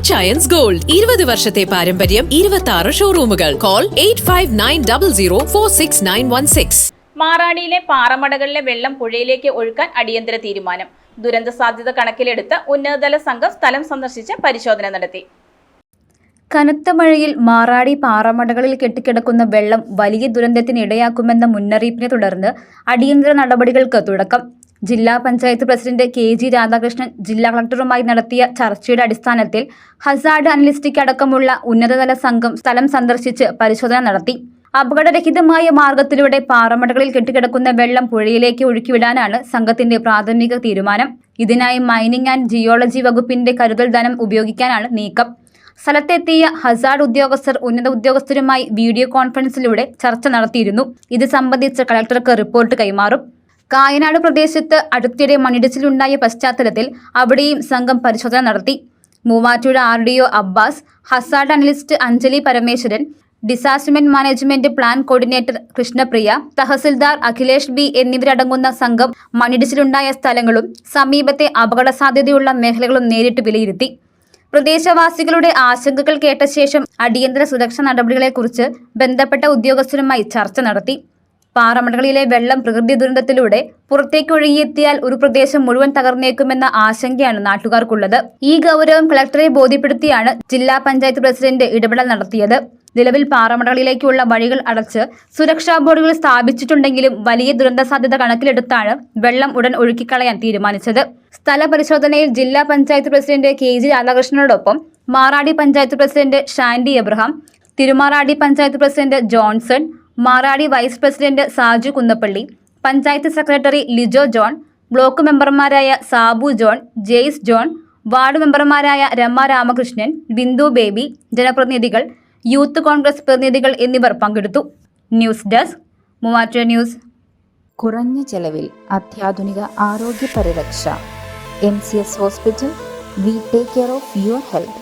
Achayans gold 20 വർഷത്തെ പാരമ്പര്യം, 26 ഷോറൂമുകൾ. Call 8590046916. മാറാടിയിലെ പാറമടകളിലെ വെള്ളം പുഴയിലേക്ക് ഒഴുക്കാൻ അടിയന്തര തീരുമാനം. ദുരന്ത സാധ്യത കണക്കിലെടുത്ത് ഉന്നതതല സംഘം സ്ഥലം സന്ദർശിച്ച് പരിശോധന നടത്തി. കനത്ത മഴയിൽ മാറാടി പാറമടകളിൽ കെട്ടിക്കിടക്കുന്ന വെള്ളം വലിയ ദുരന്തത്തിന് ഇടയാക്കുമെന്ന മുന്നറിയിപ്പിനെ തുടർന്ന് അടിയന്തര നടപടികൾക്ക് തുടക്കം. ജില്ലാ പഞ്ചായത്ത് പ്രസിഡന്റ് KG രാധാകൃഷ്ണൻ ജില്ലാ കളക്ടറുമായി നടത്തിയ ചർച്ചയുടെ അടിസ്ഥാനത്തിൽ ഹസാർഡ് അനലിസ്റ്റിക് അടക്കമുള്ള ഉന്നതതല സംഘം സ്ഥലം സന്ദർശിച്ച് പരിശോധന നടത്തി. അപകടരഹിതമായ മാർഗത്തിലൂടെ പാറമടകളിൽ കെട്ടിക്കിടക്കുന്ന വെള്ളം പുഴയിലേക്ക് ഒഴുക്കിവിടാനാണ് സംഘത്തിന്റെ പ്രാഥമിക തീരുമാനം. ഇതിനായി മൈനിങ് ആൻഡ് ജിയോളജി വകുപ്പിന്റെ കരുതൽ ധനം ഉപയോഗിക്കാനാണ് നീക്കം. സ്ഥലത്തെത്തിയ ഹസാർഡ് ഉദ്യോഗസ്ഥർ ഉന്നത ഉദ്യോഗസ്ഥരുമായി വീഡിയോ കോൺഫറൻസിലൂടെ ചർച്ച നടത്തിയിരുന്നു. ഇത് സംബന്ധിച്ച് കളക്ടർക്ക് റിപ്പോർട്ട് കൈമാറും. കായനാട് പ്രദേശത്ത് അടുത്തിടെ മണ്ണിടിച്ചിലുണ്ടായ പശ്ചാത്തലത്തിൽ അവിടെയും സംഘം പരിശോധന നടത്തി. Muvattupuzha RDO Abbas, Hazard analyst Anjali Parameswaran, disaster management plan coordinator Krishnapriya, tahsildar Akhilesh B എന്നിവരടങ്ങുന്ന സംഘം മണ്ണിടിച്ചിലുണ്ടായ സ്ഥലങ്ങളും സമീപത്തെ അപകട സാധ്യതയുള്ള മേഖലകളും നേരിട്ട് വിലയിരുത്തി. പ്രദേശവാസികളുടെ ആശങ്കകൾ കേട്ട ശേഷം അടിയന്തര സുരക്ഷാ നടപടികളെക്കുറിച്ച് ബന്ധപ്പെട്ട ഉദ്യോഗസ്ഥരുമായി ചർച്ച നടത്തി. പാറമടകളിലെ വെള്ളം പ്രകൃതി ദുരന്തത്തിലൂടെ പുറത്തേക്ക് ഒഴുകിയെത്തിയാൽ ഒരു പ്രദേശം മുഴുവൻ തകർന്നേക്കുമെന്ന ആശങ്കയാണ് നാട്ടുകാർക്കുള്ളത്. ഈ ഗൗരവം കളക്ടറെ ബോധ്യപ്പെടുത്തിയാണ് ജില്ലാ പഞ്ചായത്ത് പ്രസിഡന്റ് ഇടപെടൽ നടത്തിയത്. നിലവിൽ പാറമടകളിലേക്കുള്ള വഴികൾ അടച്ച് സുരക്ഷാ ബോർഡുകൾ സ്ഥാപിച്ചിട്ടുണ്ടെങ്കിലും വലിയ ദുരന്ത സാധ്യത കണക്കിലെടുത്താണ് വെള്ളം ഉടൻ ഒഴുക്കിക്കളയാൻ തീരുമാനിച്ചത്. സ്ഥല പരിശോധനയിൽ ജില്ലാ പഞ്ചായത്ത് പ്രസിഡന്റ് KG രാധാകൃഷ്ണനോടൊപ്പം Maradi panchayat president Shandy Abraham, Thirumaradi panchayat president Johnson, Maradi vice president Saju Kunnappally, panchayat secretary Lijo John, block മെമ്പർമാരായ സാബു ജോൺ, ജെയ്സ് ജോൺ, വാർഡ് മെമ്പർമാരായ രമ രാമകൃഷ്ണൻ, ബിന്ദു ബേബി, ജനപ്രതിനിധികൾ, യൂത്ത് കോൺഗ്രസ് പ്രതിനിധികൾ എന്നിവർ പങ്കെടുത്തു. News desk Muvattupuzha news. കുറഞ്ഞ ചെലവിൽ അത്യാധുനിക ആരോഗ്യ പരിരക്ഷ. MCS hospital. We take care of your health.